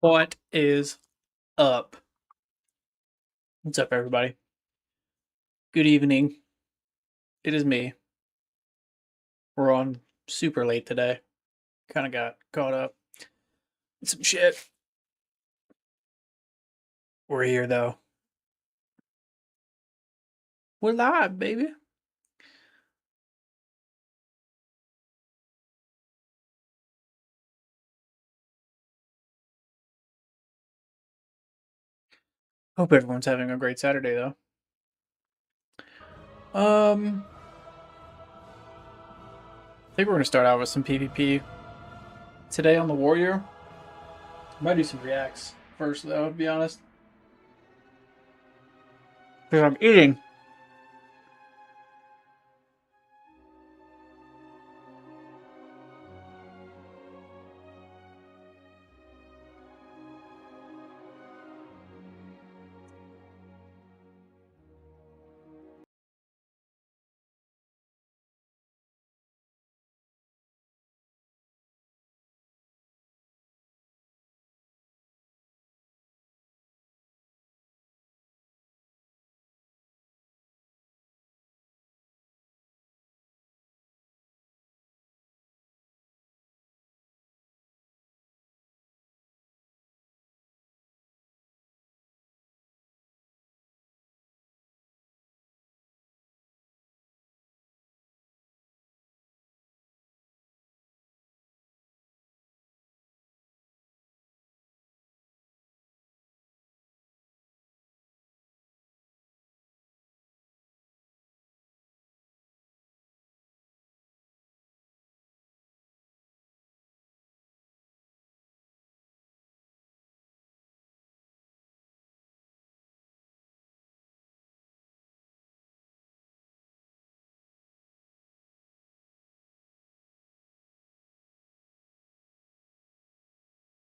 What is up? What's up, everybody? Good evening. It is me. We're on super late today. Kind of got caught up in some shit. We're here, though. We're live, baby. Hope everyone's having a great Saturday, though. I think we're going to start out with some PvP today on the Warrior. Might do some reacts first, though, to be honest. Because I'm eating.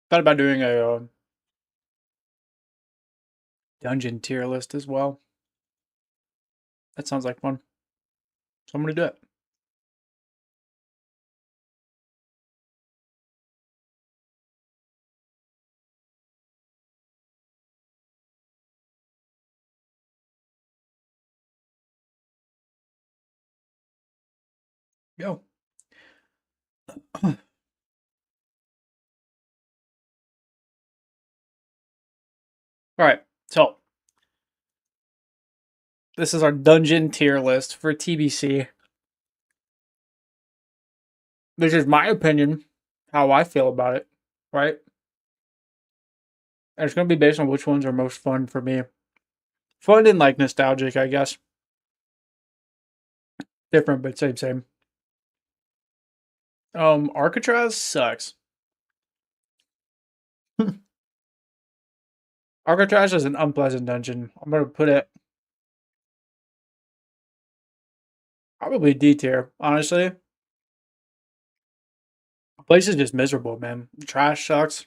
Thought about doing a dungeon tier list as well. That sounds like fun. So I'm going to do it. Yo. Alright, so this is our dungeon tier list for TBC. This is my opinion, how I feel about it, right? And it's going to be based on which ones are most fun for me. Fun and like nostalgic, I guess. Different, but same. Alcatraz sucks. Alcatraz is an unpleasant dungeon. I'm going to put it probably D tier, honestly. The place is just miserable, man. The trash sucks.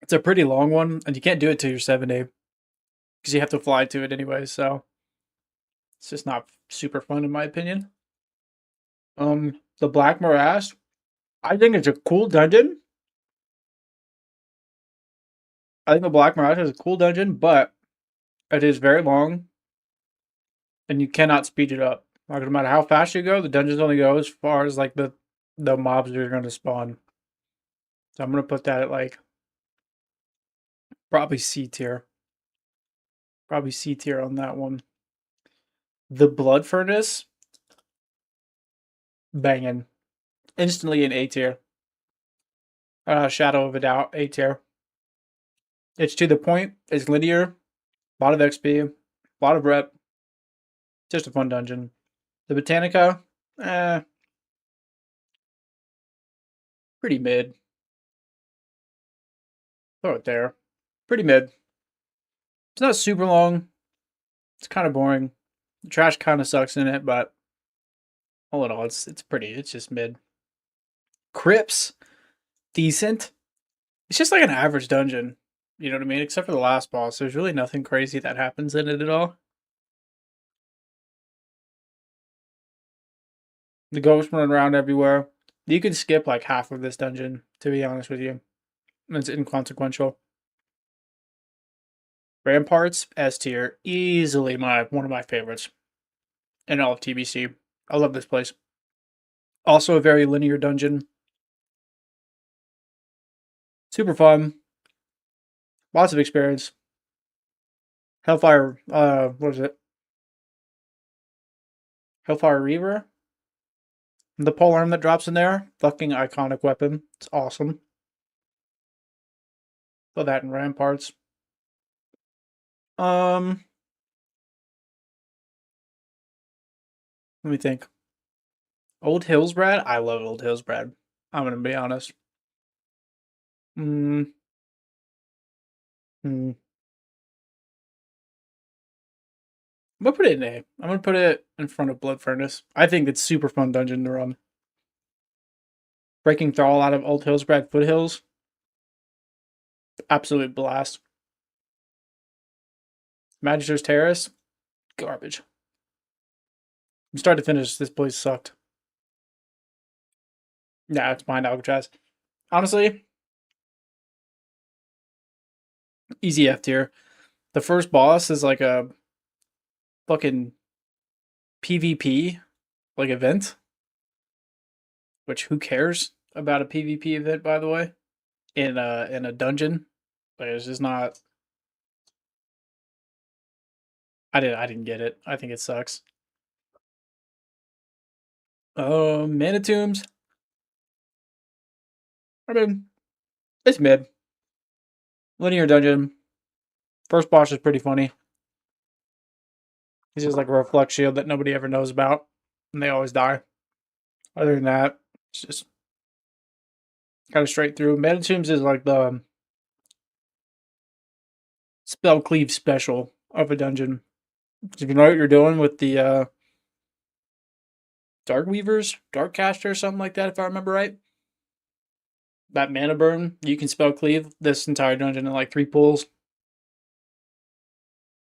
It's a pretty long one, and you can't do it till you're 70 because you have to fly to it anyway, so it's just not super fun in my opinion. The Black Morass, I think it's a cool dungeon. I think the Black Morass is a cool dungeon, but it is very long, and you cannot speed it up. Like, no matter how fast you go, the dungeons only go as far as like the mobs are going to spawn. So I'm gonna put that at like probably C tier. Probably C tier on that one. The Blood Furnace, banging, instantly in A tier. Shadow of a Doubt, A tier. It's to the point. It's linear. A lot of XP. A lot of rep. Just a fun dungeon. The Botanica, pretty mid. Throw it there. Pretty mid. It's not super long. It's kind of boring. The trash kind of sucks in it, but all in all, it's pretty. It's just mid. Crypts, decent. It's just like an average dungeon. You know what I mean? Except for the last boss. There's really nothing crazy that happens in it at all. The ghosts run around everywhere. You could skip like half of this dungeon, to be honest with you. It's inconsequential. Ramparts, S tier, easily one of my favorites in all of TBC. I love this place. Also a very linear dungeon. Super fun. Lots of experience. Hellfire, what is it? Hellfire Reaver? The polearm that drops in there, fucking iconic weapon. It's awesome. Put that in Ramparts. Let me think. Old Hillsbrad? I love Old Hillsbrad. I'm gonna be honest. Hmm. I'm gonna put it in A. I'm gonna put it in front of Blood Furnace. I think it's super fun dungeon to run. Breaking Thrall out of Old Hillsbrad Foothills. Absolute blast. Magister's Terrace. Garbage. From start to finish, this place sucked. Yeah, it's behind Alcatraz. Honestly, easy F tier. The first boss is like a fucking PvP like event. Which who cares about a PvP event, by the way? In a dungeon. Like it's just not. I didn't get it. I think it sucks. Mana Tombs. I mean, it's mid. Linear dungeon. First boss is pretty funny. He's just like a reflect shield that nobody ever knows about, and they always die. Other than that, it's just kind of straight through. Mana Tombs is like the spell cleave special of a dungeon. If you know what you're doing with the Dark Weavers, Dark Caster, something like that, if I remember right. That mana burn, you can spell cleave this entire dungeon in like 3 pulls.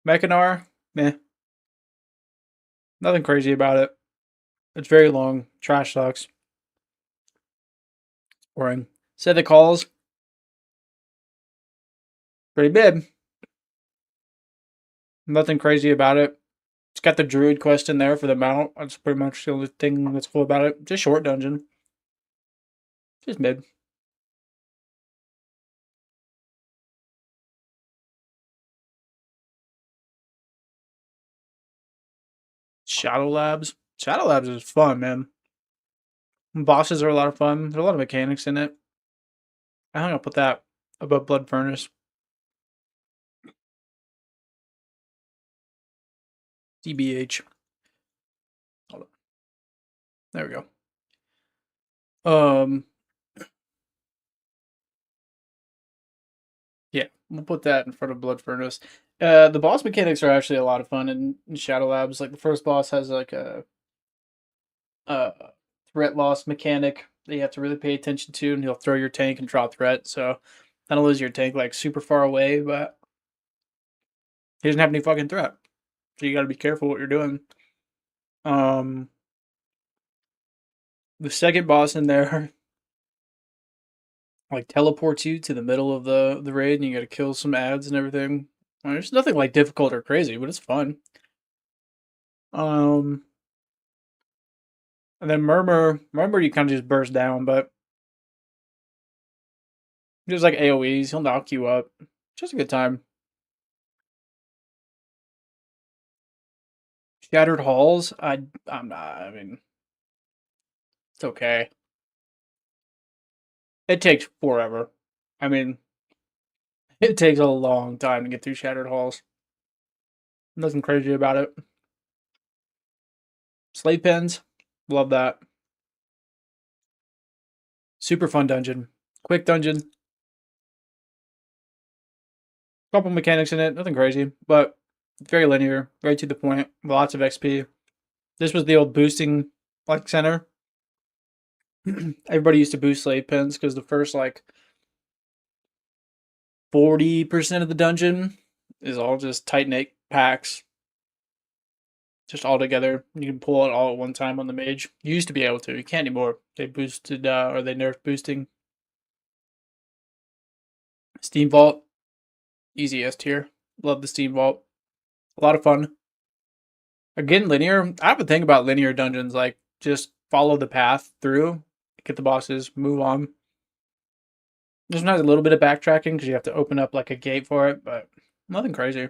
Mechanar, meh. Nothing crazy about it. It's very long. Trash sucks. Boring. Set the calls. Pretty big. Nothing crazy about it. It's got the druid quest in there for the mount. That's pretty much the only thing that's cool about it. Just short dungeon. Just mid. Shadow Labs. Shadow Labs is fun, man. Bosses are a lot of fun. There's a lot of mechanics in it. I think I'll put that above Blood Furnace. DBH. Hold on. There we go. Yeah, we'll put that in front of Blood Furnace. The boss mechanics are actually a lot of fun in Shadow Labs. Like the first boss has like a threat loss mechanic that you have to really pay attention to, and he'll throw your tank and draw threat. So that'll lose your tank like super far away, but he doesn't have any fucking threat. So you got to be careful what you're doing. The second boss in there like teleports you to the middle of the raid, and you got to kill some ads and everything. There's nothing like difficult or crazy, but it's fun. And then Murmur you kind of just burst down, but just like AoEs, he'll knock you up. Just a good time. Shattered Halls, I'm not. I mean, it's okay. It takes forever. I mean, it takes a long time to get through Shattered Halls. Nothing crazy about it. Slave Pens, love that. Super fun dungeon. Quick dungeon. Couple mechanics in it, nothing crazy, but very linear, very to the point, lots of XP. This was the old boosting like center. Everybody used to boost slave pens because the first like 40% of the dungeon is all just Titanate packs. just all together. You can pull it all at one time on the mage. You used to be able to. You can't anymore. They boosted or they nerfed boosting. Steam Vault, easy S tier. Love the Steam Vault. A lot of fun. Again, linear. I have a thing about linear dungeons. Like, just follow the path through, get the bosses, move on. There's not a little bit of backtracking because you have to open up like a gate for it, but nothing crazy.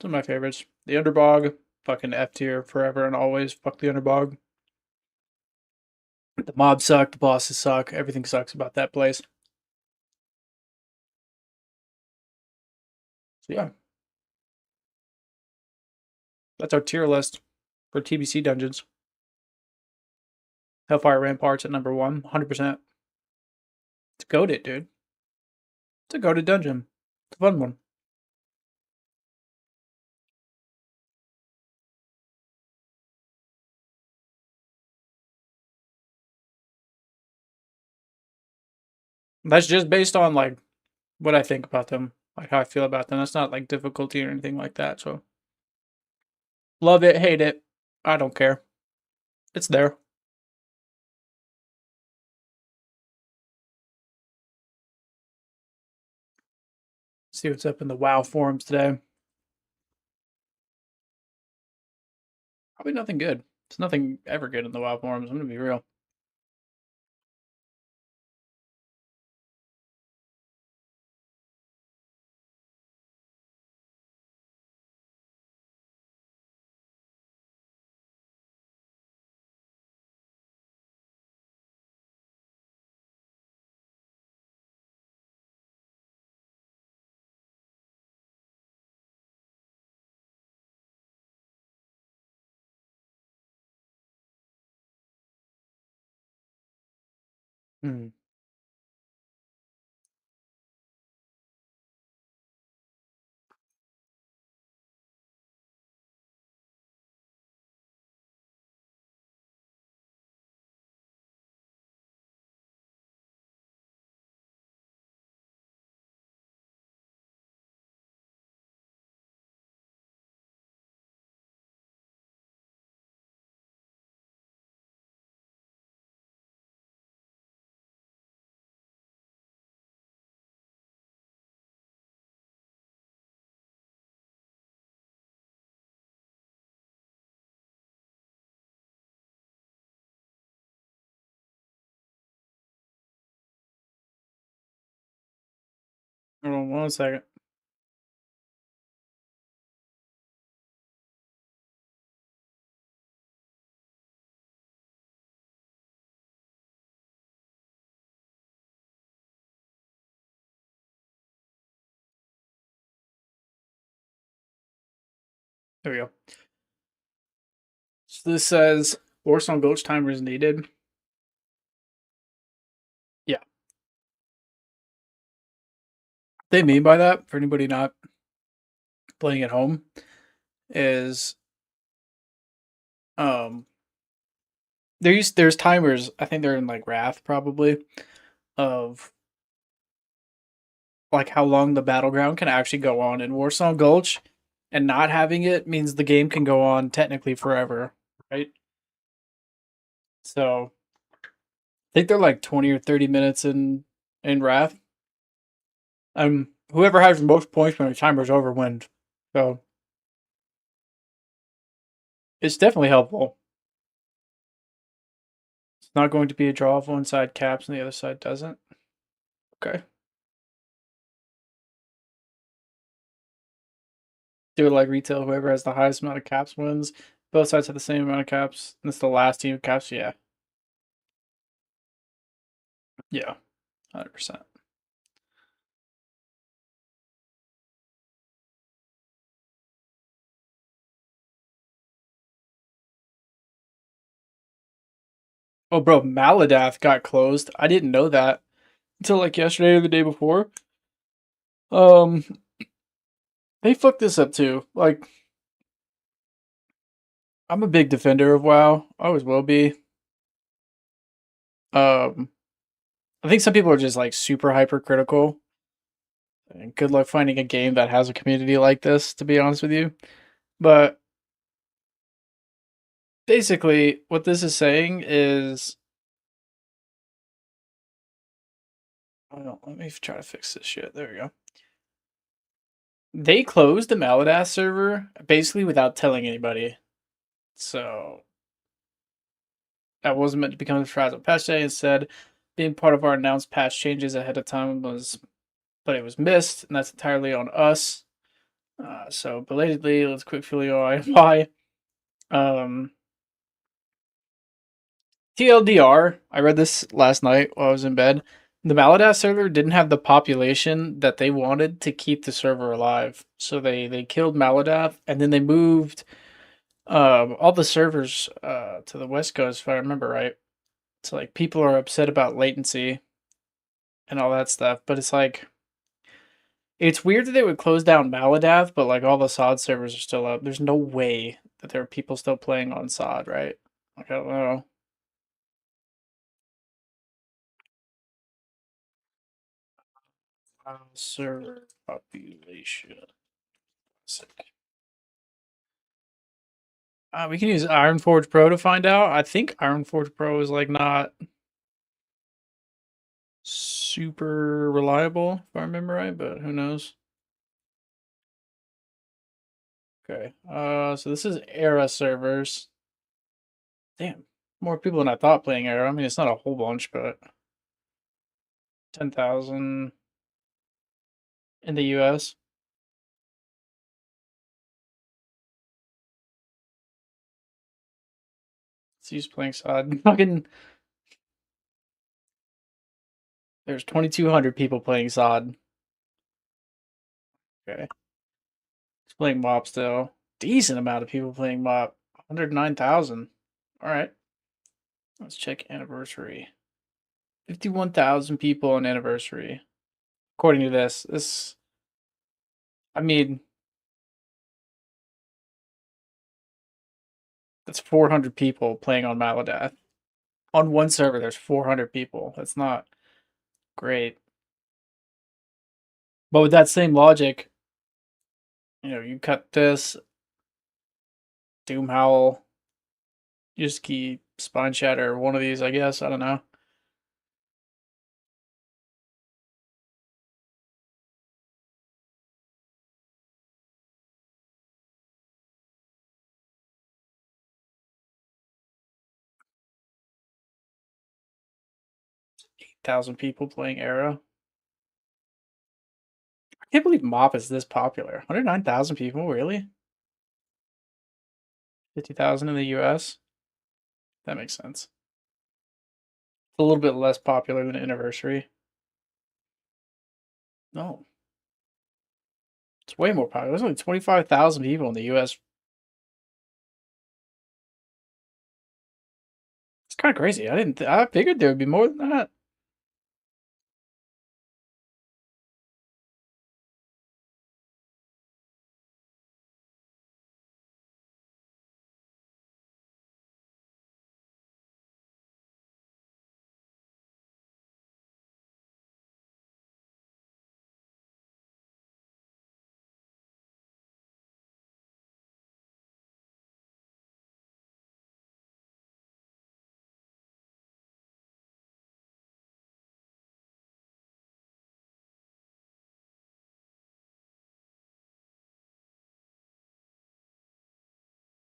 Some of my favorites. The Underbog, fucking F tier forever and always. Fuck the Underbog. The mobs suck, the bosses suck, everything sucks about that place. So yeah. That's our tier list for TBC dungeons. Hellfire Ramparts at number 1, 100%. It's goated, dude. It's a goated dungeon. It's a fun one. That's just based on like what I think about them, like how I feel about them. That's not like difficulty or anything like that. So love it, hate it, I don't care. It's there. See what's up in the WoW forums today. Probably nothing good. It's nothing ever good in the WoW forums. I'm gonna be real. Hmm. Hold on 1 second. There we go. So this says Warsong Gulch timer is needed. Yeah. They mean by that, for anybody not playing at home, is there's timers, I think they're in like Wrath probably, of like how long the battleground can actually go on in Warsong Gulch, and not having it means the game can go on technically forever, right? So I think they're like 20 or 30 minutes in Wrath. Whoever has the most points when the timer's over wins. So it's definitely helpful. It's not going to be a draw if one side caps and the other side doesn't. Okay. Do it like retail. Whoever has the highest amount of caps wins. Both sides have the same amount of caps. And it's the last team of caps. Yeah. Yeah. 100%. Oh, bro, Maladath got closed. I didn't know that until like yesterday or the day before. Um, they fucked this up too. Like, I'm a big defender of WoW. Always will be. Um, I think some people are just like super hypercritical. And good luck finding a game that has a community like this, to be honest with you. But basically, what this is saying is, let me try to fix this shit. There we go. They closed the Maladath server basically without telling anybody. So that wasn't meant to become a surprise on patch day. Instead, being part of our announced patch changes ahead of time but it was missed, and that's entirely on us. So belatedly, let's quick fill you why. TLDR, I read this last night while I was in bed. The Maladath server didn't have the population that they wanted to keep the server alive. So they killed Maladath, and then they moved all the servers to the West Coast, if I remember right. So like people are upset about latency and all that stuff, but it's like it's weird that they would close down Maladath, but like all the SOD servers are still up. There's no way that there are people still playing on SOD, right? Like I don't know. Server population. We can use Ironforge Pro to find out. I think Ironforge Pro is like not super reliable, if I remember right, but who knows? Okay. So this is Era servers. Damn, more people than I thought playing Era. I mean, it's not a whole bunch, but 10,000 in the US. Let's use playing side. Fucking, there's 2,200 people playing SOD. Okay. It's playing MOP still. Decent amount of people playing MOP. 109,000. All right. Let's check anniversary. 51,000 people on anniversary. According to this, I mean, that's 400 people playing on Maladath. On one server, there's 400 people. That's not great. But with that same logic, you cut this, Doom Howl, just keep Spine Shatter, one of these, I guess. I don't know. Thousand people playing Era. I can't believe MOP is this popular. 109,000 people, really? 50,000 in the US? That makes sense. It's a little bit less popular than Anniversary. No. It's way more popular. There's only 25,000 people in the US. It's kind of crazy. I figured there would be more than that.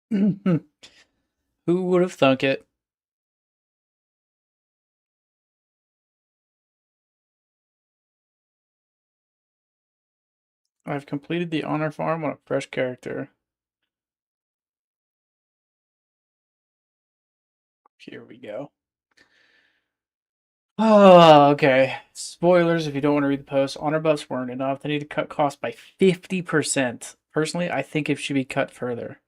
Who would have thunk it? I've completed the honor farm on a fresh character. Here we go. Oh, okay. Spoilers if you don't want to read the post. Honor buffs weren't enough. They need to cut costs by 50%. Personally, I think it should be cut further.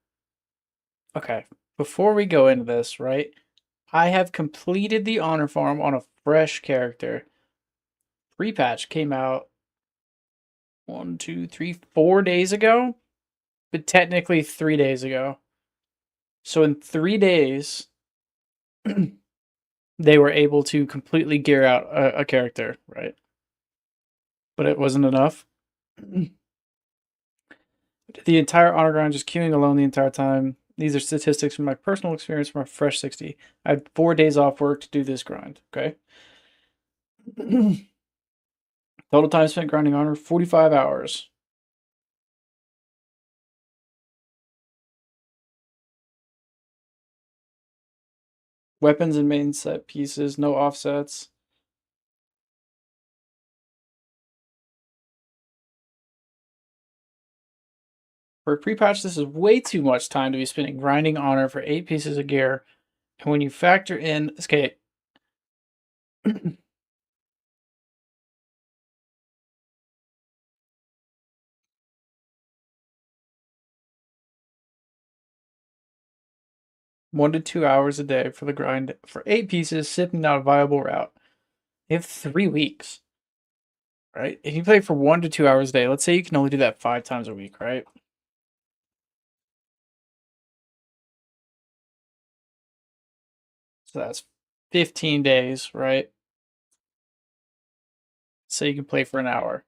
Okay, before we go into this, right? I have completed the honor farm on a fresh character. Pre-patch came out 1, 2, 3, 4 days ago, but technically 3 days ago. So in 3 days, they were able to completely gear out a character, right? But it wasn't enough. The entire honor grind just queuing alone the entire time. These are statistics from my personal experience from a fresh 60. I had 4 days off work to do this grind, okay? Total time spent grinding honor, 45 hours. Weapons and main set pieces, no offsets. For a pre-patch, this is way too much time to be spending grinding honor for 8 pieces of gear. And when you factor in, okay, 1 to 2 hours a day for the grind for 8 pieces, simply not a viable route. You have 3 weeks, right? If you play for 1 to 2 hours a day, let's say you can only do that 5 times a week, right? So that's 15 days, right? So you can play for an hour.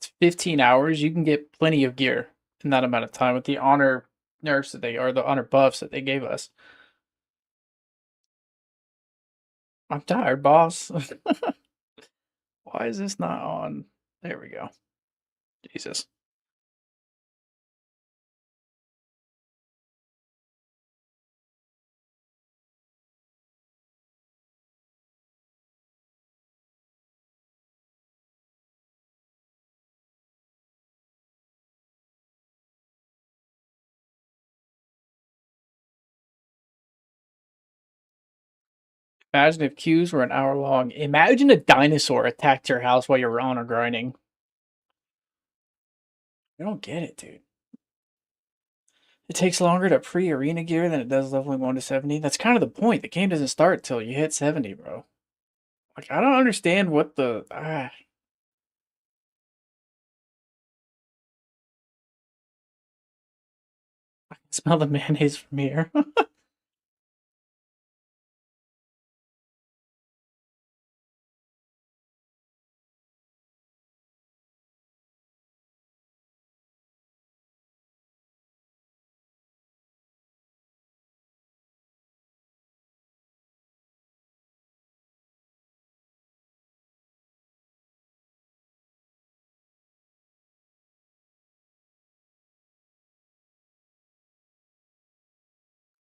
It's 15 hours. You can get plenty of gear in that amount of time with the honor nerfs that they or the honor buffs that they gave us. I'm tired, boss. Why is this not on? There we go. Jesus. Imagine if queues were an hour long. Imagine a dinosaur attacked your house while you were honor grinding. I don't get it, dude. It takes longer to pre-arena gear than it does leveling 1 to 70. That's kind of the point. The game doesn't start till you hit 70, bro. Like, I don't understand what the... I can smell the mayonnaise from here.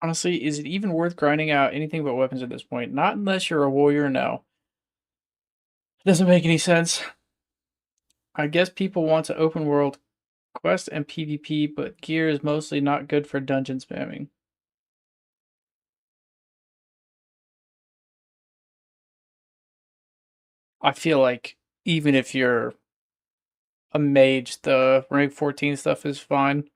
Honestly, is it even worth grinding out anything but weapons at this point? Not unless you're a warrior, no. It doesn't make any sense. I guess people want to open world quest and PvP, but gear is mostly not good for dungeon spamming. I feel like even if you're a mage, the rank 14 stuff is fine.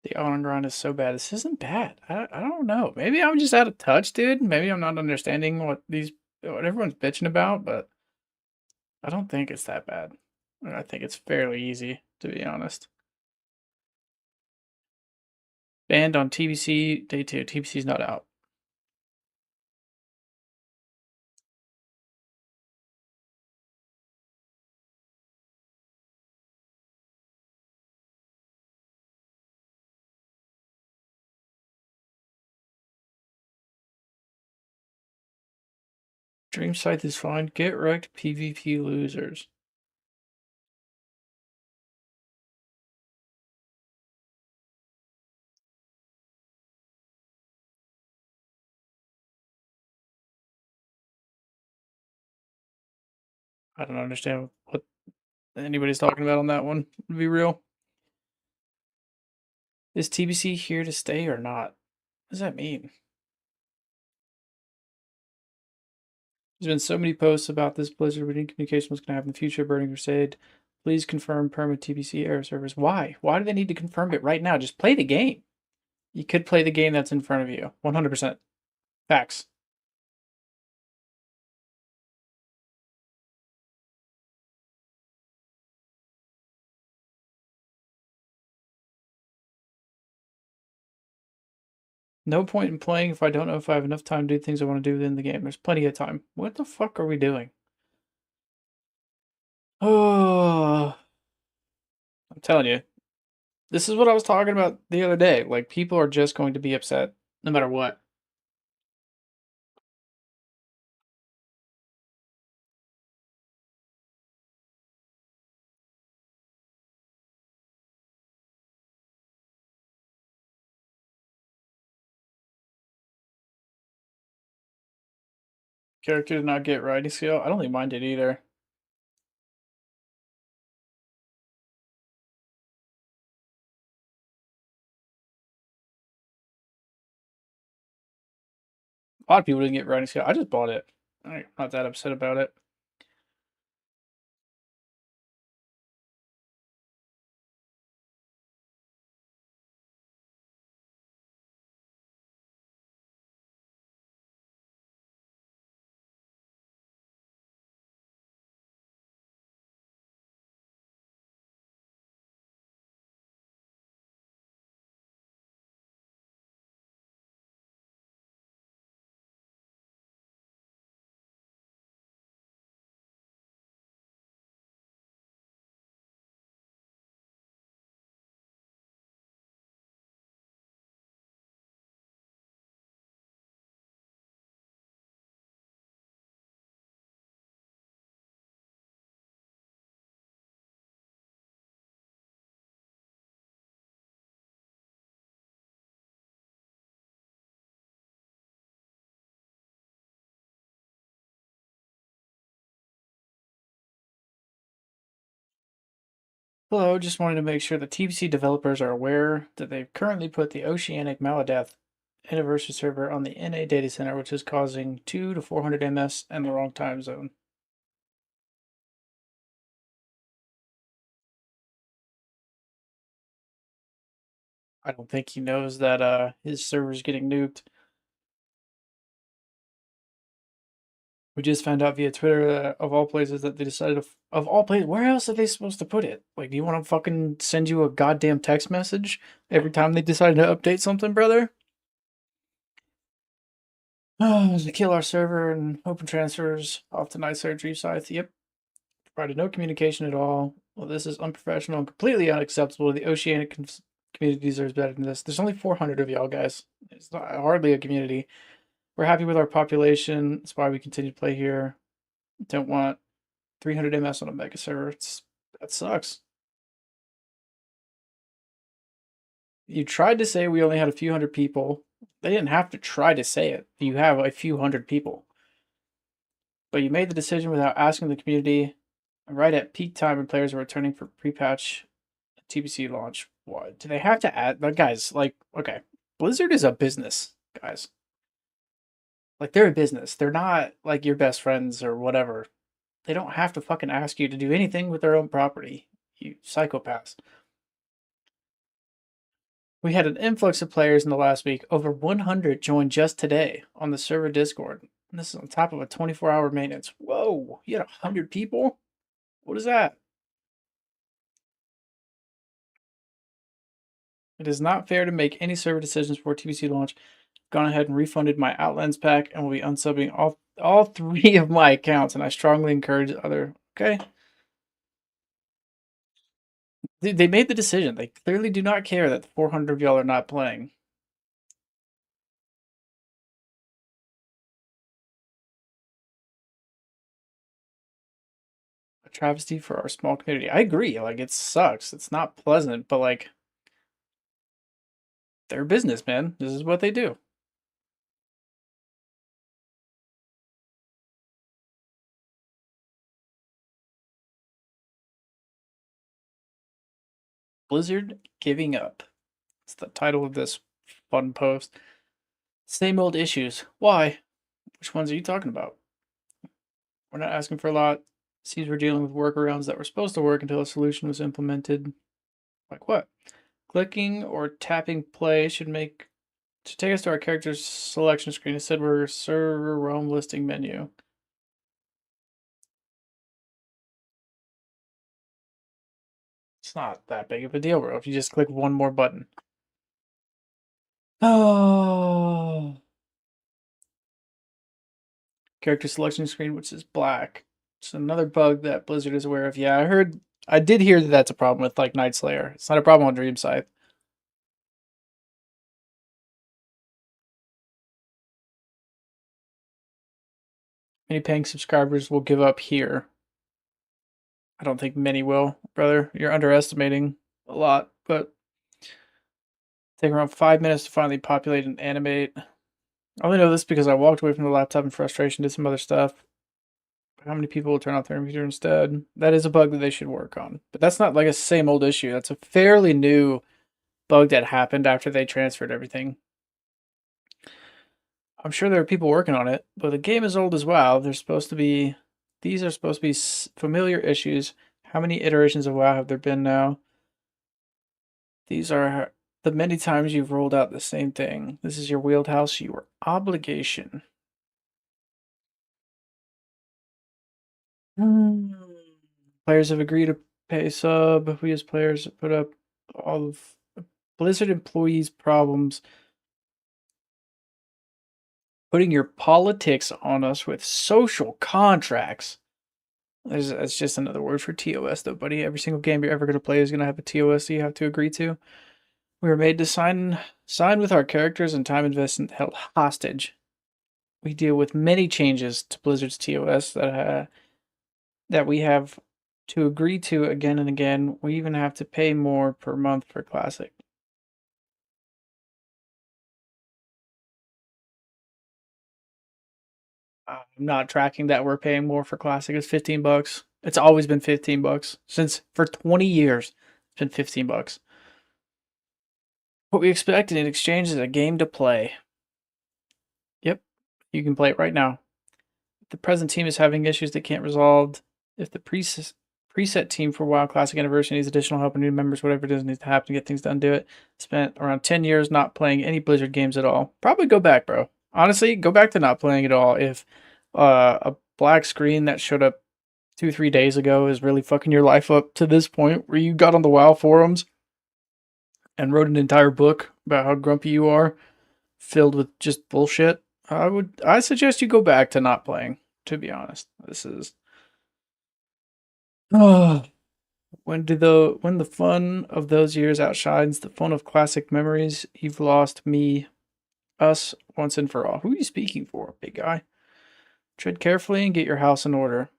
The on grind is so bad. This isn't bad. I don't know. Maybe I'm just out of touch, dude. Maybe I'm not understanding what everyone's bitching about, but I don't think it's that bad. I think it's fairly easy, to be honest. Banned on TBC day 2. TBC's not out. Dream Scythe is fine. Get wrecked PvP losers. I don't understand what anybody's talking about on that one, to be real. Is TBC here to stay or not? What does that mean? There's been so many posts about this Blizzard reading communication was going to happen in the future, Burning Crusade. Please confirm permit TBC error servers. Why? Why do they need to confirm it right now? Just play the game. You could play the game that's in front of you. 100%. Facts. No point in playing if I don't know if I have enough time to do things I want to do within the game. There's plenty of time. What the fuck are we doing? Oh, I'm telling you. This is what I was talking about the other day. Like, people are just going to be upset no matter what. Character did not get riding skill. I don't think mine did either. A lot of people didn't get riding skill. I just bought it. I'm not that upset about it. Hello, just wanted to make sure the TBC developers are aware that they've currently put the Oceanic Maladeath anniversary server on the NA data center, which is causing 2 to 400 MS and the wrong time zone. I don't think he knows that his server's getting nuked. We just found out via Twitter of all places that they decided to, of all places, where else are they supposed to put it? Like, do you want to fucking send you a goddamn text message every time they decided to update something, brother? Oh, to kill our server and open transfers off to night surgery site. Yep. Provided no communication at all. Well, this is unprofessional and completely unacceptable. The Oceanic community deserves better than this. There's only 400 of y'all, guys. It's not, hardly a community. We're happy with our population. That's why we continue to play here. Don't want 300 MS on a mega server. That sucks. You tried to say we only had a few hundred people. They didn't have to try to say it. You have a few hundred people. But you made the decision without asking the community right at peak time when players are returning for pre-patch TBC launch. What do they have to add? Like, guys, like, okay, Blizzard is a business, guys. Like, they're a business. They're not like your best friends or whatever. They don't have to fucking ask you to do anything with their own property. You psychopaths. We had an influx of players in the last week. Over 100 joined just today on the server Discord. And this is on top of a 24-hour maintenance. Whoa, you had 100 people? What is that? It is not fair to make any server decisions before TBC launch. Gone ahead and refunded my Outlands pack and will be unsubbing all 3 of my accounts, and I strongly encourage other. Okay. They made the decision. They clearly do not care that the 400 of y'all are not playing. A travesty for our small community. I agree. Like, it sucks. It's not pleasant, but like, they're businessmen. This is what they do. Blizzard giving up. It's the title of this fun post. Same old issues. Why? Which ones are you talking about? We're not asking for a lot. Seems we're dealing with workarounds that were supposed to work until a solution was implemented. Like what? Clicking or tapping play should take us to our character's selection screen. Instead, we're server Rome listing menu. It's not that big of a deal, bro. If you just click one more button. Oh. Character selection screen, which is black. It's another bug that Blizzard is aware of. Yeah, I did hear that that's a problem with like Night Slayer. It's not a problem on Dream Scythe. Many paying subscribers will give up here. I don't think many will, brother. You're underestimating a lot, but take around 5 minutes to finally populate and animate. I only know this because I walked away from the laptop in frustration, did some other stuff. How many people will turn off their computer instead? That is a bug that they should work on. But that's not like a same old issue. That's a fairly new bug that happened after they transferred everything. I'm sure there are people working on it, but the game is old as WoW. These are supposed to be familiar issues. How many iterations of WoW have there been now? These are the many times you've rolled out the same thing. This is your wheelhouse, your obligation. Players have agreed to pay sub. We as players put up all of Blizzard employees' problems. Putting your politics on us with social contracts. That's just another word for TOS, though, buddy. Every single game you're ever going to play is going to have a TOS that you have to agree to. We were made to sign with our characters and time investment held hostage. We deal with many changes to Blizzard's TOS that we have to agree to again and again. We even have to pay more per month for Classic. I'm not tracking that we're paying more for Classic. It's $15. It's always been $15 for 20 years. It's been $15. What we expect in exchange is a game to play. Yep, you can play it right now. If the present team is having issues they can't resolve, if the preset team for WoW Classic Anniversary needs additional help and new members, whatever it is needs to happen to get things done, do it. Spent around 10 years not playing any Blizzard games at all. Probably go back, bro. Honestly, go back to not playing at all. If a black screen that showed up 2-3 days ago is really fucking your life up to this point where you got on the WoW forums and wrote an entire book about how grumpy you are, filled with just bullshit, I suggest you go back to not playing, to be honest. This is when the fun of those years outshines the fun of classic memories, you've lost us once and for all. Who are you speaking for, big guy? Tread carefully and get your house in order.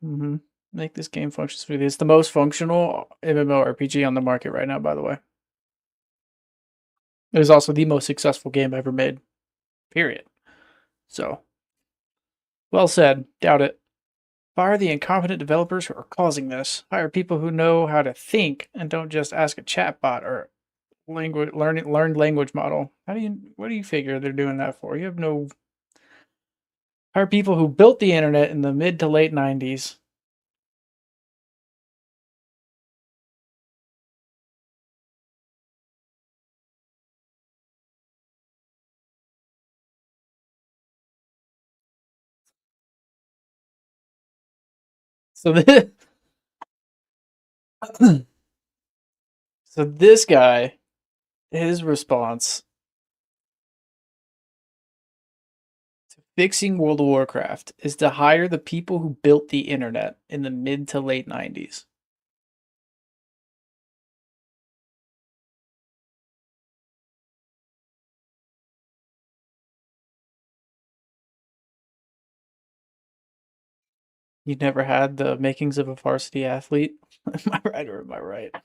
Make this game function smoothly. It's the most functional MMORPG on the market right now, by the way. It is also the most successful game ever made. Period. So, well said. Doubt it. Fire the incompetent developers who are causing this. Hire people who know how to think and don't just ask a chatbot or learned language model. What do you figure they're doing that for? You have no. Hire people who built the internet in the mid to late 90s. So this, so this guy, his response to fixing World of Warcraft is to hire the people who built the internet in the mid to late 90s. You never had the makings of a varsity athlete? Am I right or am I right?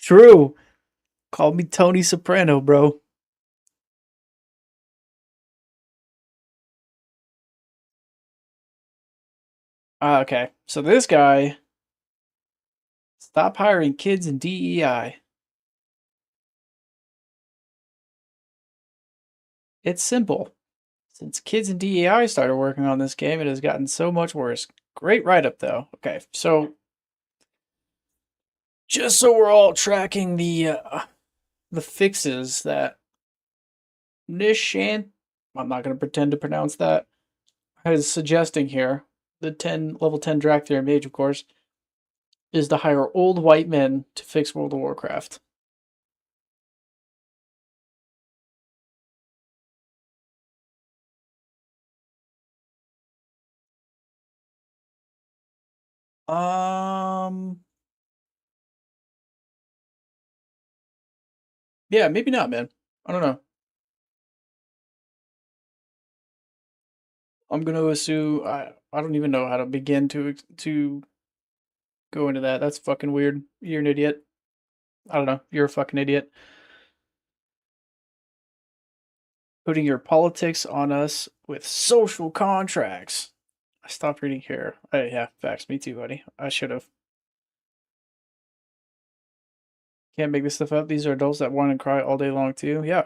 True. Call me Tony Soprano, bro. Okay, so this guy, stop hiring kids in DEI. It's simple. Since kids in DEI started working on this game, it has gotten so much worse. Great write-up, though. Okay, so just so we're all tracking the fixes that Nishant, I'm not going to pretend to pronounce that, is suggesting here, the 10 level 10 Drakthir mage, of course, is to hire old white men to fix World of Warcraft. Um, yeah, maybe not, man. I don't know. I'm gonna assume I don't even know how to begin to go into that. That's fucking weird. You're an idiot. I don't know. You're a fucking idiot. Putting your politics on us with social contracts. I stopped reading here. Yeah, facts. Me too, buddy. I should have. Can't make this stuff up. These are adults that whine and cry all day long too. Yeah.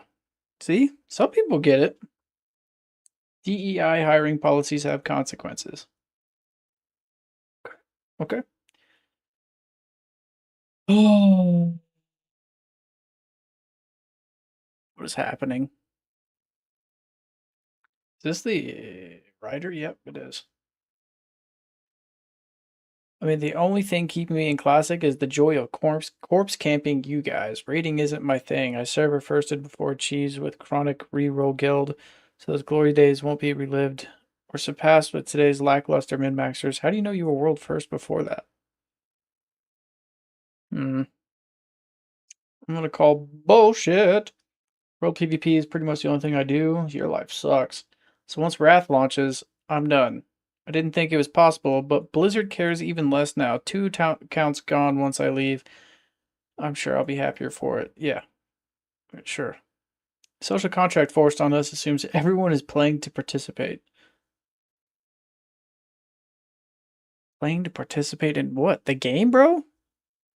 See? Some people get it. DEI hiring policies have consequences. Okay. Oh. What is happening? Is this the writer? Yep, it is. I mean, the only thing keeping me in Classic is the joy of corpse camping you guys. Raiding isn't my thing. I server firsted before Cheese with Chronic Reroll Guild, so those glory days won't be relived or surpassed with today's lackluster min-maxers. How do you know you were world first before that? Hmm. I'm gonna call bullshit. World PvP is pretty much the only thing I do. Your life sucks. So once Wrath launches, I'm done. I didn't think it was possible, but Blizzard cares even less now. Two counts gone once I leave. I'm sure I'll be happier for it. Yeah, sure. Social contract forced on us assumes everyone is playing to participate. Playing to participate in what? The game, bro? What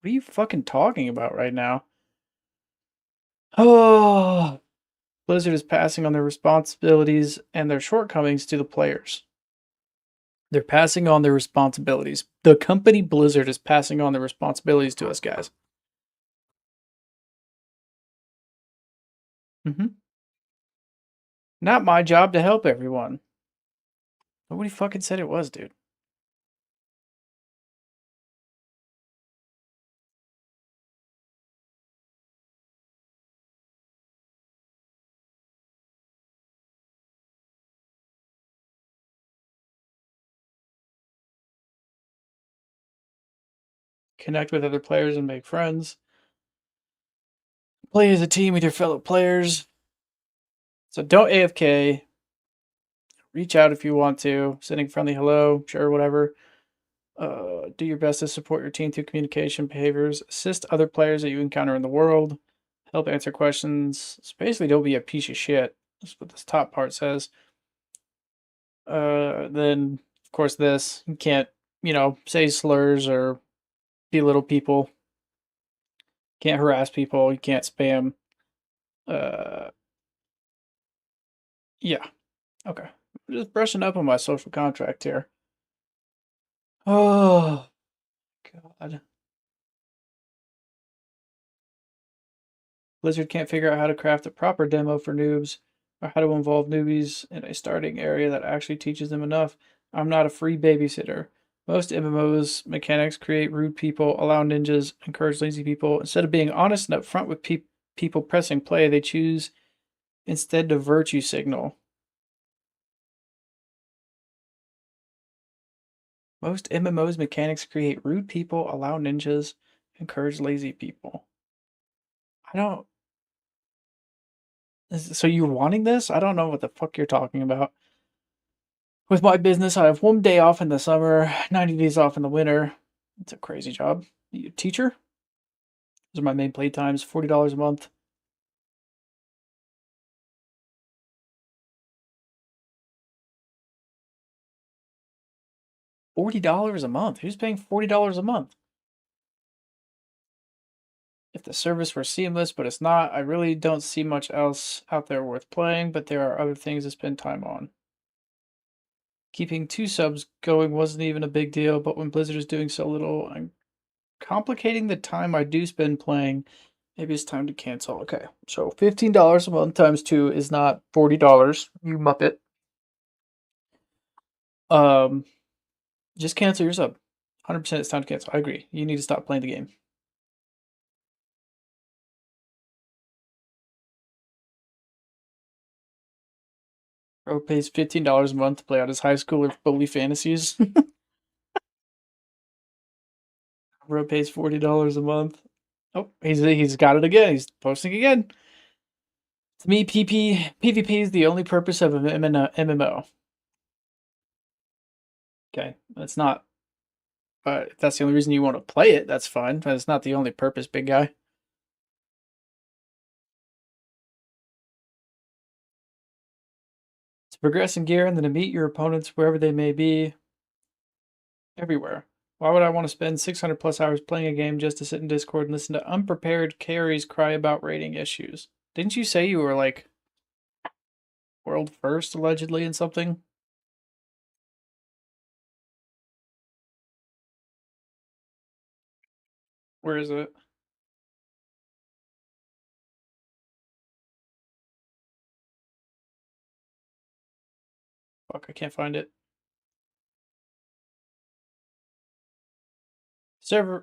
are you fucking talking about right now? Oh, Blizzard is passing on their responsibilities and their shortcomings to the players. They're passing on their responsibilities. The company Blizzard is passing on their responsibilities to us, guys. Mm-hmm. Not my job to help everyone. Nobody fucking said it was, dude. Connect with other players and make friends. Play as a team with your fellow players. So don't AFK. Reach out if you want to. Sending friendly hello, sure, whatever. Do your best to support your team through communication behaviors. Assist other players that you encounter in the world. Help answer questions. So basically, don't be a piece of shit. That's what this top part says. Then, of course, this. You can't, say slurs or belittle people. Can't harass people. You can't spam. Uh, yeah. Okay. I'm just brushing up on my social contract here. Oh, God. Blizzard can't figure out how to craft a proper demo for noobs or how to involve newbies in a starting area that actually teaches them enough. I'm not a free babysitter. Most MMOs mechanics create rude people, allow ninjas, encourage lazy people. Instead of being honest and upfront with people pressing play, they choose instead to virtue signal. Most MMOs mechanics create rude people, allow ninjas, encourage lazy people. I don't. So you're wanting this? I don't know what the fuck you're talking about. With my business, I have 1 day off in the summer, 90 days off in the winter. It's a crazy job. You a teacher? Those are my main play times. $40 a month. $40 a month. Who's paying $40 a month? If the service were seamless, but it's not, I really don't see much else out there worth playing, but there are other things to spend time on. Keeping 2 subs going wasn't even a big deal, but when Blizzard is doing so little, I'm complicating the time I do spend playing. Maybe it's time to cancel. Okay, so $15 a month times 2 is not $40, you muppet. Um, just cancel your sub. 100% it's time to cancel. I agree. You need to stop playing the game. Bro pays $15 a month to play out his high schooler bully fantasies. Bro pays $40 a month. Oh, he's got it again. He's posting again. To me, PvP is the only purpose of an MMO. Okay, that's not. If that's the only reason you want to play it, that's fine. But it's not the only purpose, big guy. To progress in gear and then to meet your opponents wherever they may be, everywhere. Why would I want to spend 600 plus hours playing a game just to sit in Discord and listen to unprepared carries cry about rating issues? Didn't you say you were like world first allegedly in something? Where is it? Fuck, I can't find it. Server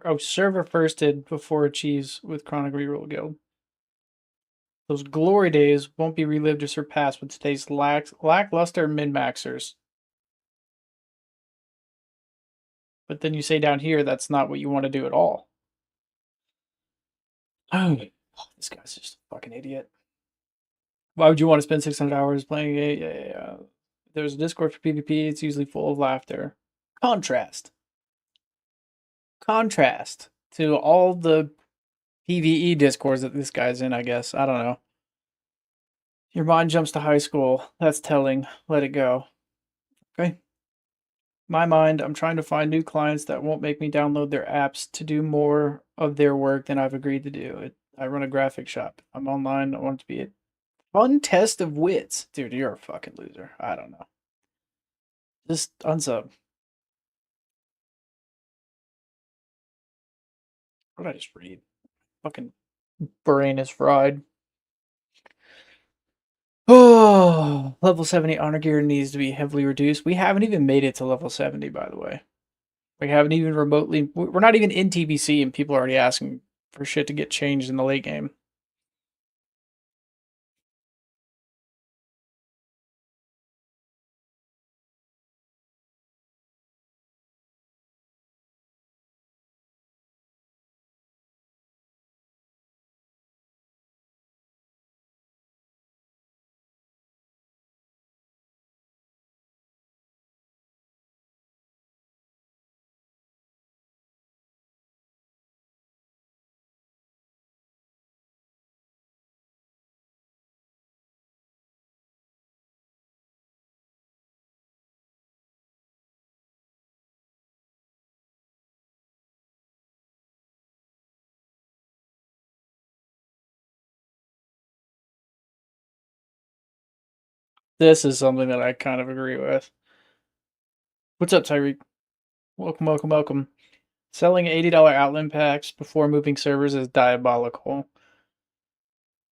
firsted before achieves with Chronic Reroll Guild. Those glory days won't be relived or surpassed with today's lackluster min-maxers. But then you say down here that's not what you want to do at all. Oh, this guy's just a fucking idiot. Why would you want to spend 600 hours playing there's a Discord for PvP, it's usually full of laughter. Contrast. Contrast to all the PvE discords that this guy's in, I guess. I don't know. Your mind jumps to high school. That's telling. Let it go. Okay. My mind, I'm trying to find new clients that won't make me download their apps to do more of their work than I've agreed to do. I run a graphic shop. I'm online. I want it to be a fun test of wits. Dude, you're a fucking loser. I don't know. Just unsub. What did I just read? Fucking brain is fried. Oh, level 70 honor gear needs to be heavily reduced. We haven't even made it to level 70, by the way. We haven't even remotely. We're not even in TBC, and people are already asking for shit to get changed in the late game. This is something that I kind of agree with. What's up, Tyreek? Welcome, welcome, welcome. Selling $80 outland packs before moving servers is diabolical.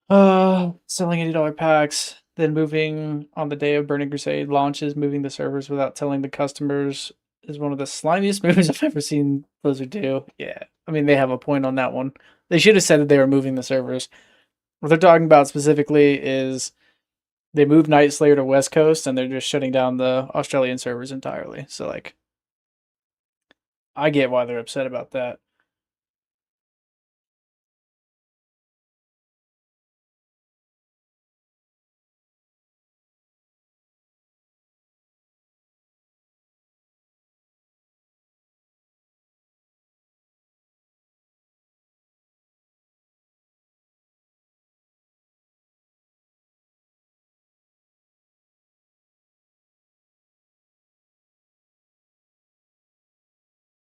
Selling $80 packs, then moving on the day of Burning Crusade launches, moving the servers without telling the customers is one of the slimiest moves I've ever seen Blizzard do. Yeah, I mean, they have a point on that one. They should have said that they were moving the servers. What they're talking about specifically is they moved Night Slayer to West Coast and they're just shutting down the Australian servers entirely. So, like, I get why they're upset about that.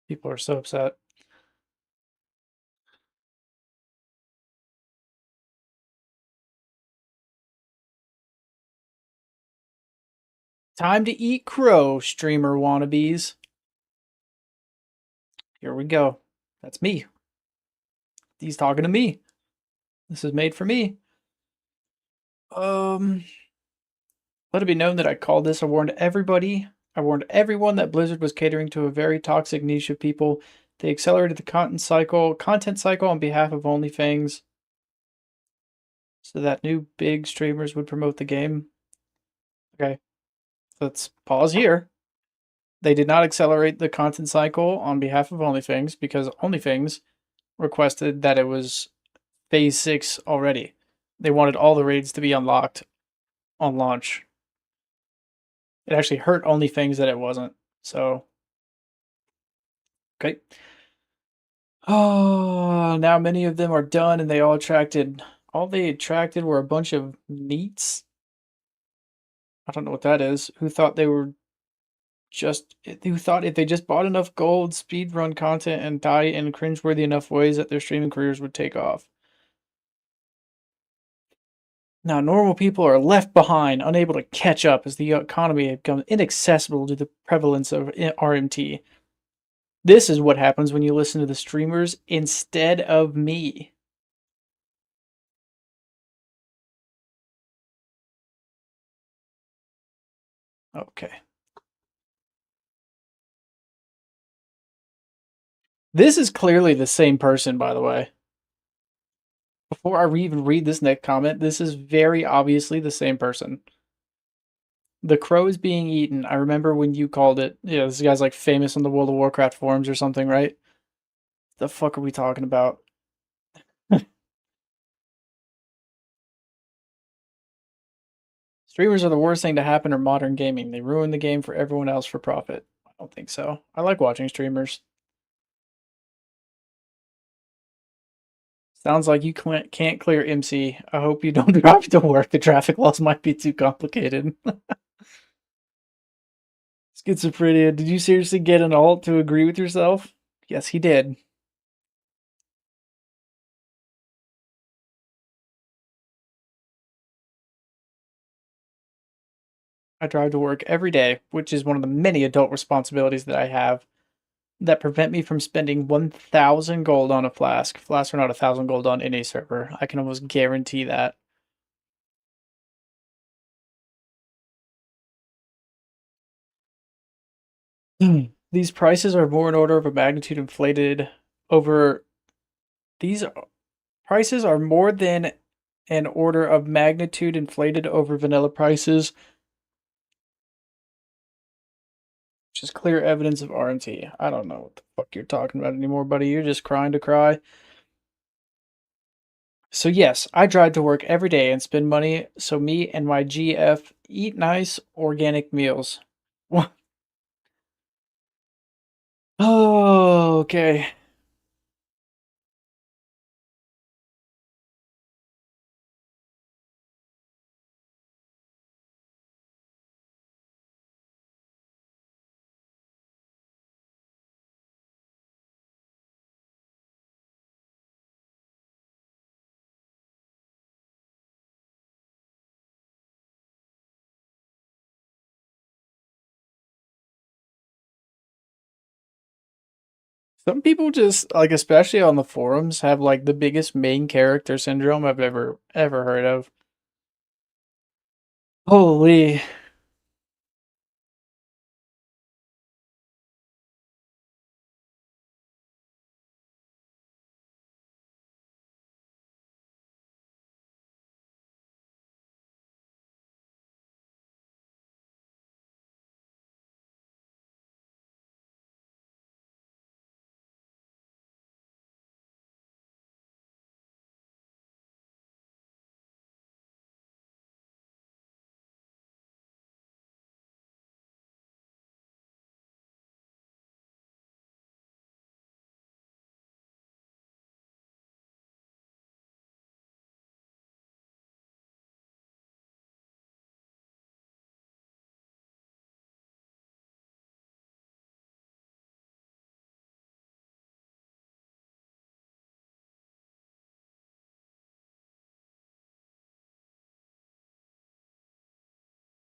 People are so upset. Time to eat crow, streamer wannabes. Here we go. That's me. He's talking to me. This is made for me. Um, Let it be known that I called this. I warned everybody. I warned everyone that Blizzard was catering to a very toxic niche of people. They accelerated the content cycle on behalf of OnlyFans, so that new big streamers would promote the game. Okay, let's pause here. They did not accelerate the content cycle on behalf of OnlyFans because OnlyFans requested that it was phase 6 already. They wanted all the raids to be unlocked on launch. It actually hurt OnlyFans that it wasn't. So, okay. Oh, now many of them are done and all they attracted were a bunch of neats. I don't know what that is. Who thought if they just bought enough gold, speedrun content, and die in cringeworthy enough ways that their streaming careers would take off. Now, normal people are left behind, unable to catch up as the economy becomes inaccessible to the prevalence of RMT. This is what happens when you listen to the streamers instead of me. Okay. This is clearly the same person, by the way. Before I even read this next comment, this is very obviously the same person. The crow is being eaten. I remember when you called it. Yeah, this guy's like famous on the World of Warcraft forums or something, right? The fuck are we talking about? Streamers are the worst thing to happen in modern gaming. They ruin the game for everyone else for profit. I don't think so. I like watching streamers. Sounds like you can't clear MC. I hope you don't drive to work. The traffic laws might be too complicated. Schizophrenia. Did you seriously get an alt to agree with yourself? Yes, he did. I drive to work every day, which is one of the many adult responsibilities that I have that prevent me from spending 1,000 gold on a flask. Flasks are not 1,000 gold on any server. I can almost guarantee that. These prices are more in order of a magnitude inflated over. These prices are more than an order of magnitude inflated over vanilla prices, which is clear evidence of RMT. I don't know what the fuck you're talking about anymore, buddy. You're just crying to cry. So yes, I drive to work every day and spend money so me and my GF eat nice organic meals. Oh, okay. Some people just like, especially on the forums, have like the biggest main character syndrome I've ever heard of. Holy.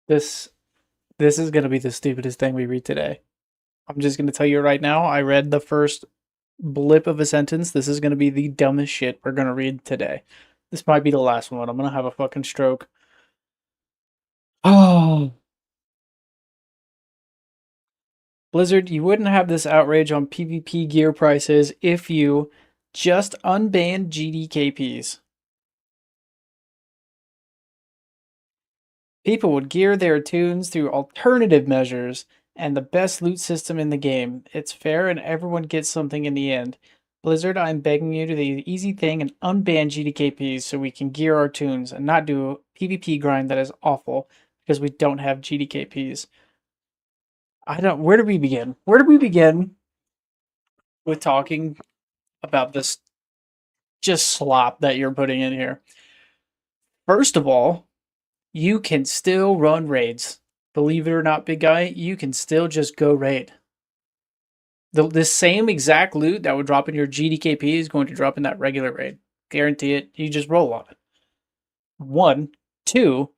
This This is going to be the stupidest thing we read today. I'm just going to tell you right now. I read the first blip of a sentence. This is going to be the dumbest shit we're going to read today. This might be the last one. I'm going to have a fucking stroke. Oh. Blizzard, you wouldn't have this outrage on PvP gear prices if you just unbanned GDKPs. People would gear their tunes through alternative measures and the best loot system in the game. It's fair and everyone gets something in the end. Blizzard, I'm begging you to do the easy thing and unban GDKPs so we can gear our tunes and not do a PvP grind that is awful because we don't have GDKPs. Where do we begin? Where do we begin with talking about this just slop that you're putting in here? First of all, you can still run raids. Believe it or not, big guy, you can still just go raid. The same exact loot that would drop in your GDKP is going to drop in that regular raid. Guarantee it. You just roll on it. One. Two,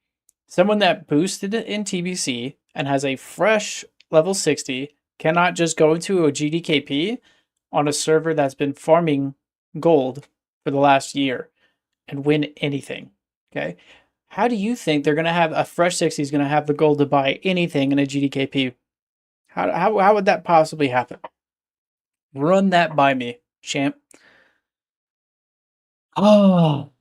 someone that boosted in TBC and has a fresh level 60 cannot just go into a GDKP on a server that's been farming gold for the last year and win anything. Okay? How do you think they're going to have a fresh 60 is going to have the gold to buy anything in a GDKP? How would that possibly happen? Run that by me, champ. Oh.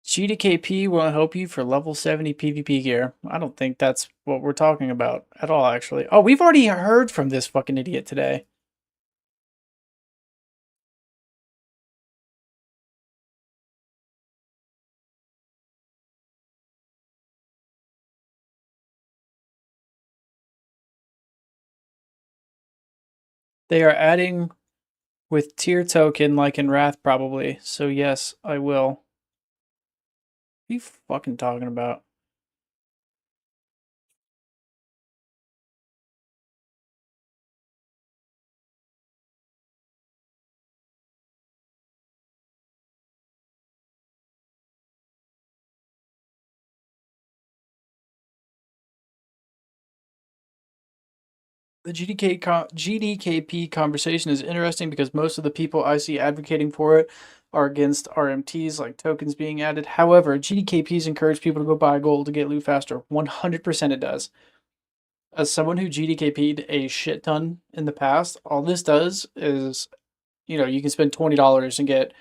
GDKP won't help you for level 70 PvP gear. I don't think that's what we're talking about at all, actually. Oh, we've already heard from this fucking idiot today. They are adding with tier token like in Wrath probably. So yes, I will. What are you fucking talking about? The GDKP conversation is interesting because most of the people I see advocating for it are against RMTs, like tokens being added. However, GDKPs encourage people to go buy gold to get loot faster. 100% it does. As someone who GDKP'd a shit ton in the past, all this does is, you can spend $20 and get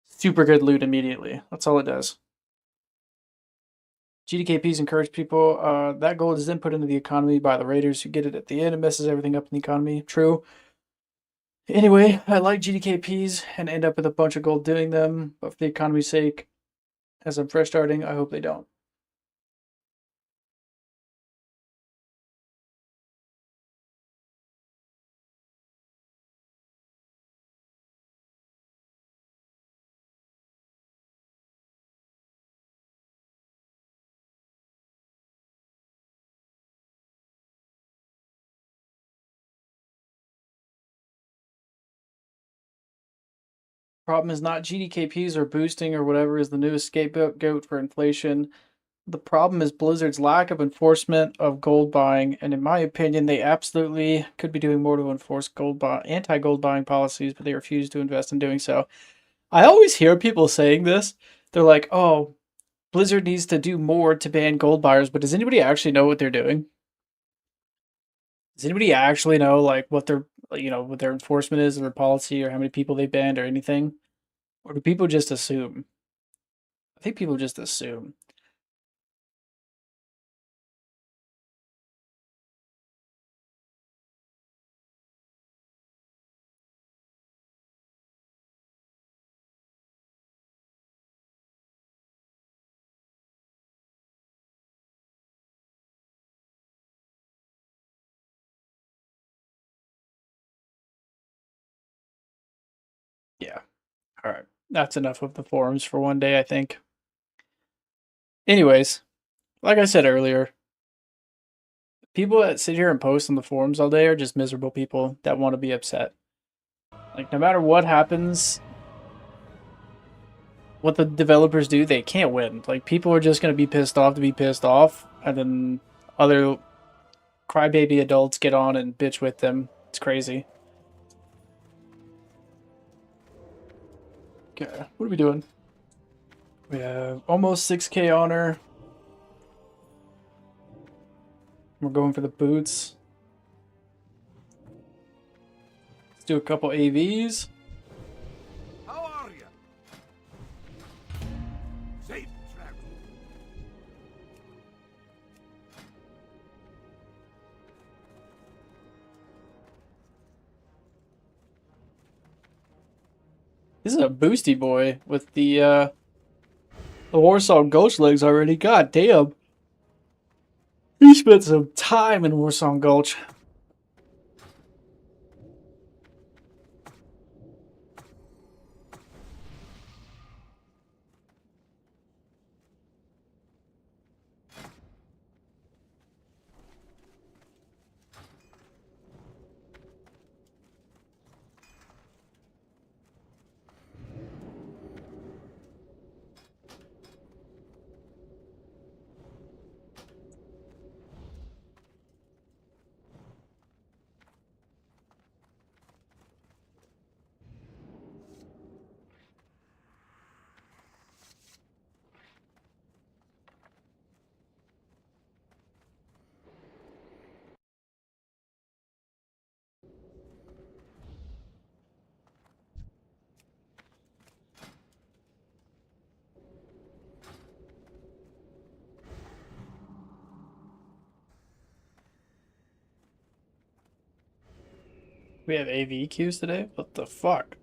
super good loot immediately. That's all it does. GDKPs encourage people. That gold is then put into the economy by the raiders who get it at the end and messes everything up in the economy. True. Anyway, I like GDKPs and end up with a bunch of gold doing them, but for the economy's sake, as I'm fresh starting, I hope they don't. Problem is not GDKPs or boosting or whatever is the newest scapegoat for inflation. The problem is Blizzard's lack of enforcement of gold buying, and in my opinion, they absolutely could be doing more to enforce anti-gold buying policies, but they refuse to invest in doing so. I always hear people saying this. They're like, "Oh, Blizzard needs to do more to ban gold buyers," but does anybody actually know what they're doing? Does anybody actually know like what their enforcement is or their policy or how many people they banned or anything? Or do people just assume? I think people just assume. Yeah. All right. That's enough of the forums for one day, I think. Anyways, like I said earlier, people that sit here and post on the forums all day are just miserable people that want to be upset. Like, no matter what happens, what the developers do, they can't win. Like, people are just going to be pissed off to be pissed off, and then other crybaby adults get on and bitch with them. It's crazy. Okay, what are we doing? We have almost 6k honor. We're going for the boots. Let's do a couple AVs. How are you? Safe travel. This is a boosty boy with the Warsaw Gulch legs already. God damn. He spent some time in Warsaw Gulch. We have AV queues today? What the fuck?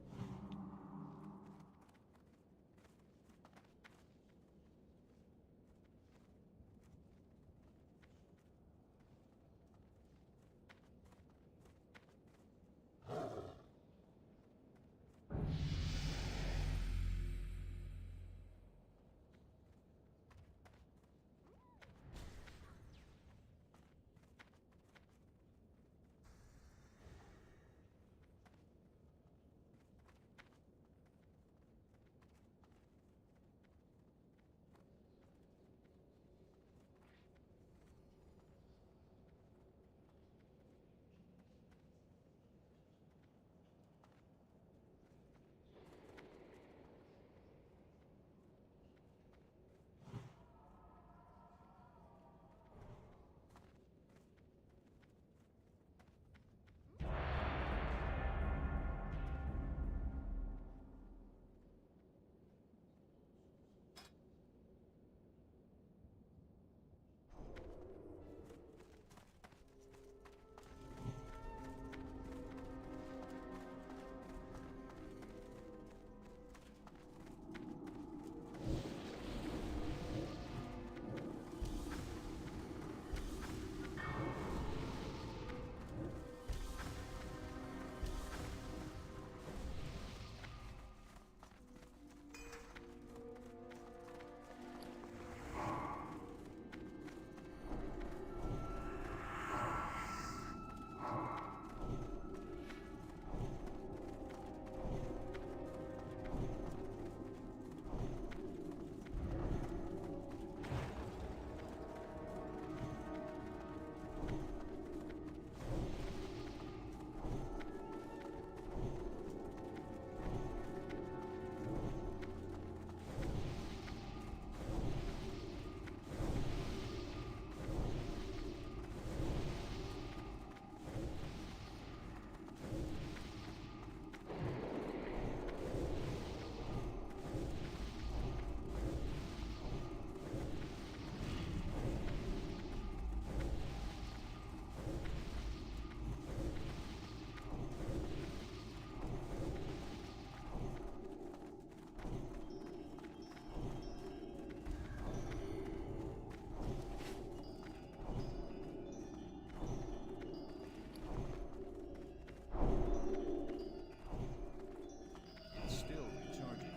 It's still recharging.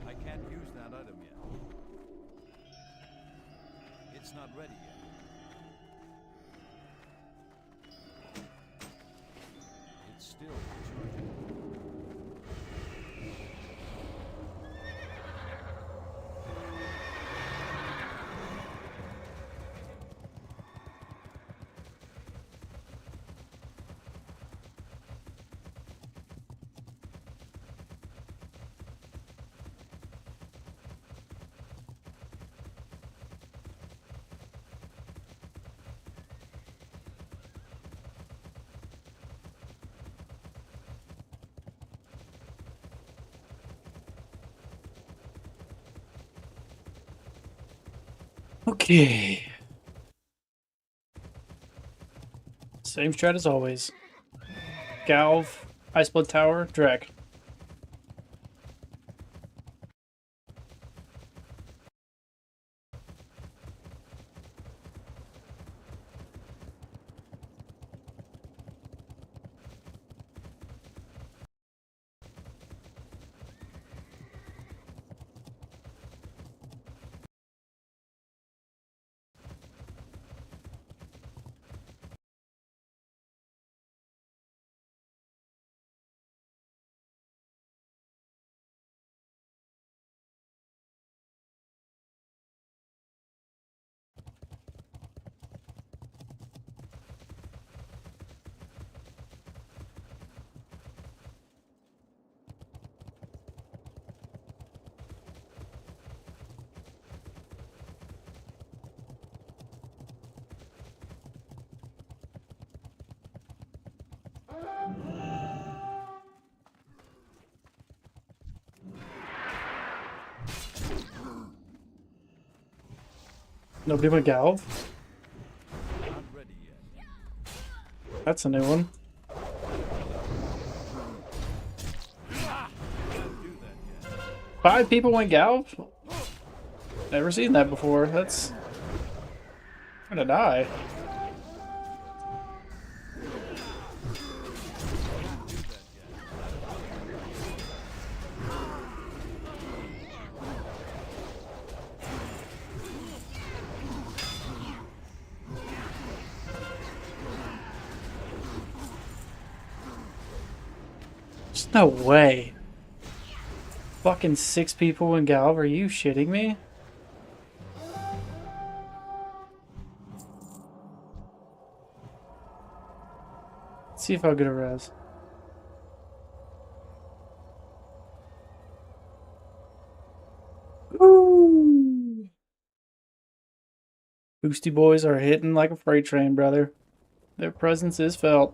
I can't use that item yet. It's not ready yet. It's still recharging. Okay. Same strat as always. Galv, Ice Blood Tower, Drek. Nobody went Galv? Not ready yet. That's a new one. Can't do that yet. 5 people went Galv? Never seen that before. That's... I'm gonna die. There's no way. Fucking 6 people in Galv, are you shitting me? Let's see if I'll get a res. Ooh. Boosty boys are hitting like a freight train, brother. Their presence is felt.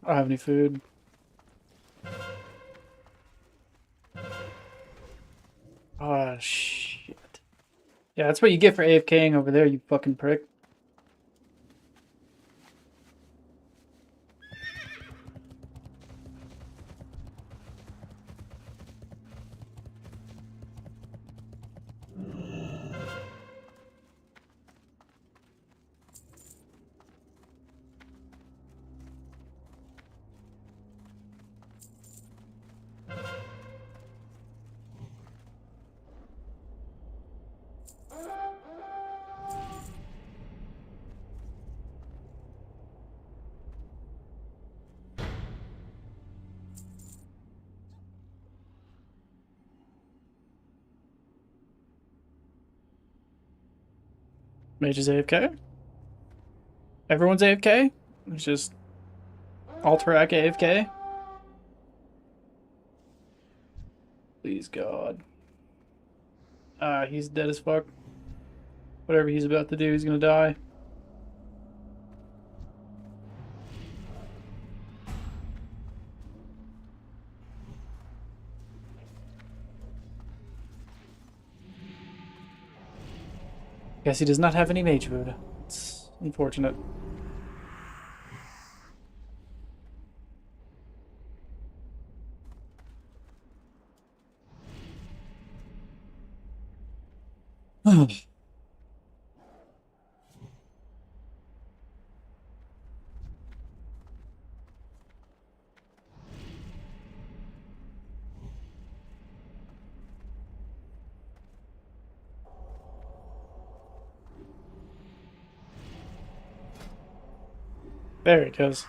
I don't have any food. Ah, shit. Yeah, that's what you get for AFKing over there, you fucking prick. Mage is AFK? Everyone's AFK? It's just Alterac AFK? Please God. Ah, he's dead as fuck. Whatever he's about to do, he's gonna die. Guess he does not have any mage food. It's unfortunate. There he goes.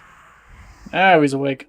Ah, he's awake.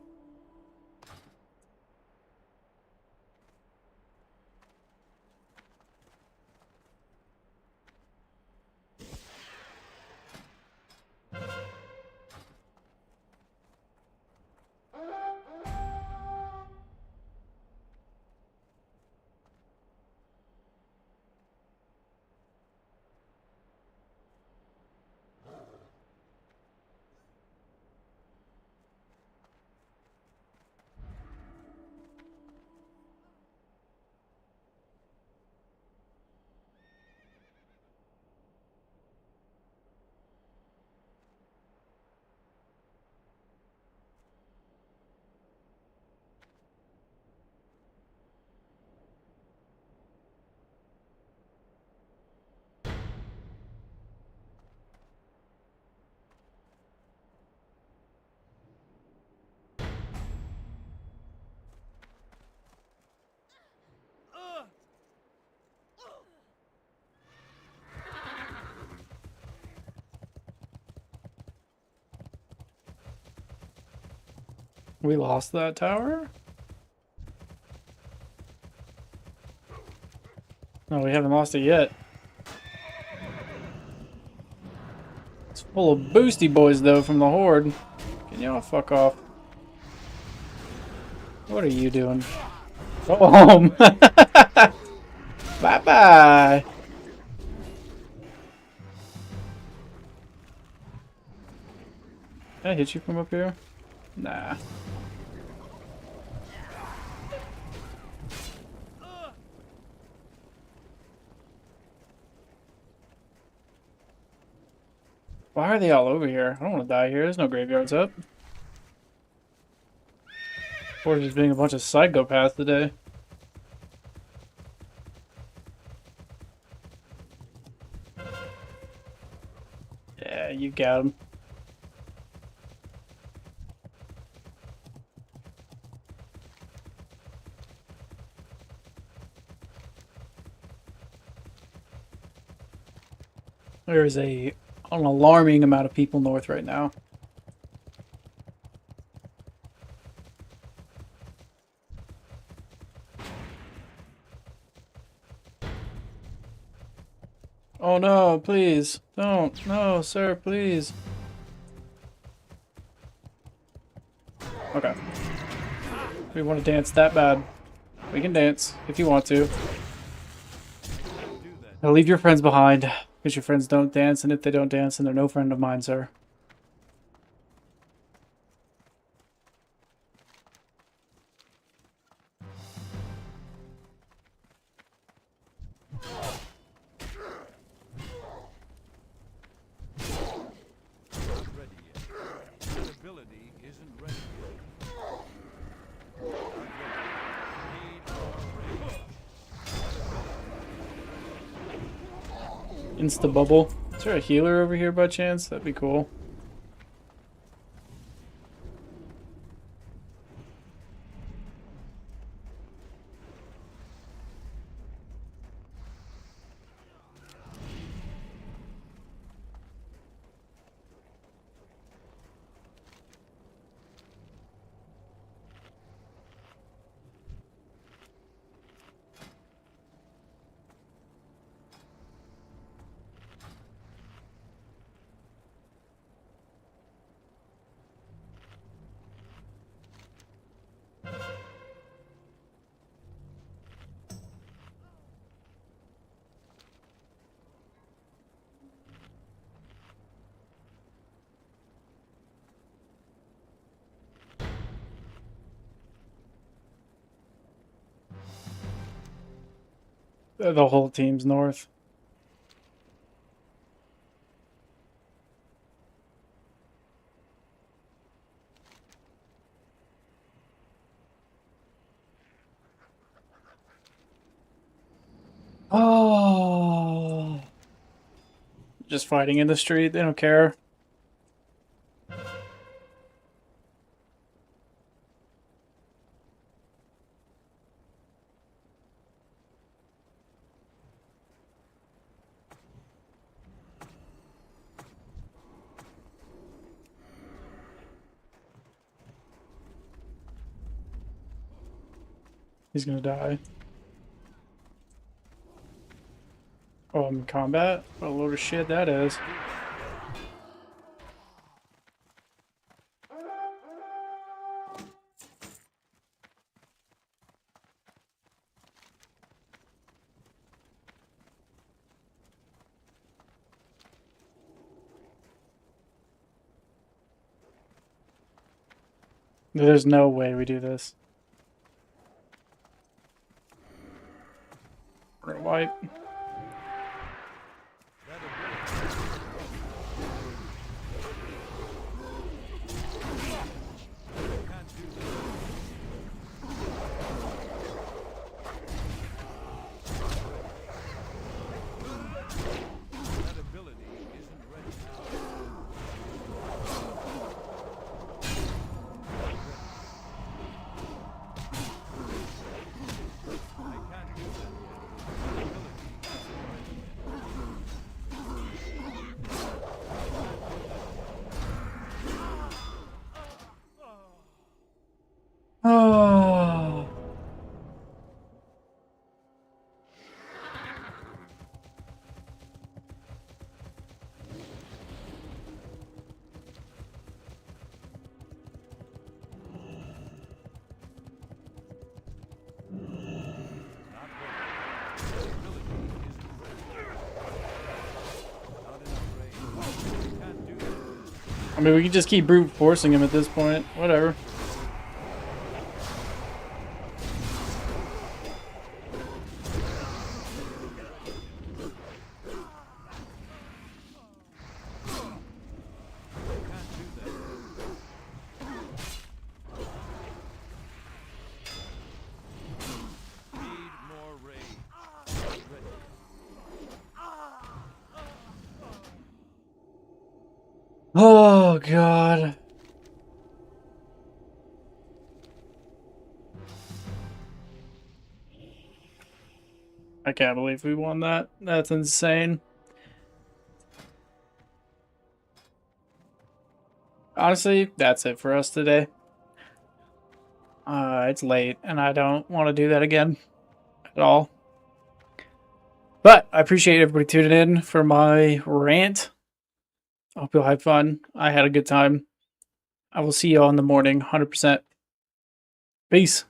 We lost that tower? No, we haven't lost it yet. It's full of boosty boys, though, from the Horde. Can y'all fuck off? What are you doing? Go home! Bye-bye! Can I hit you from up here? Nah. Why are they all over here? I don't want to die here. There's no graveyards up. Or just being a bunch of psychopaths today. Yeah, you got him. There is an alarming amount of people north right now. Oh no, please. Don't. No, sir, please. Okay. We want to dance that bad. We can dance if you want to. Now leave your friends behind, because your friends don't dance, and if they don't dance, then they're no friend of mine, sir. Ready yet. That ability isn't ready yet. Need or Insta bubble. Is there a healer over here by chance? That'd be cool. The whole team's north. Oh. Just fighting in the street. They don't care. He's gonna die. Oh, I'm in combat? What a load of shit that is. There's no way we do this. We're gonna wipe. That ability isn't ready. I can't do that yet. That ability I mean, we can just keep brute forcing him at this point. Whatever. Can't do that. Need more rage. Ready. Oh, God. I can't believe we won that. That's insane. Honestly, that's it for us today. It's late, and I don't want to do that again at all. But I appreciate everybody tuning in for my rant. I hope you'll have fun. I had a good time. I will see you all in the morning, 100%. Peace.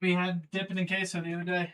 We had dipping in queso the other day.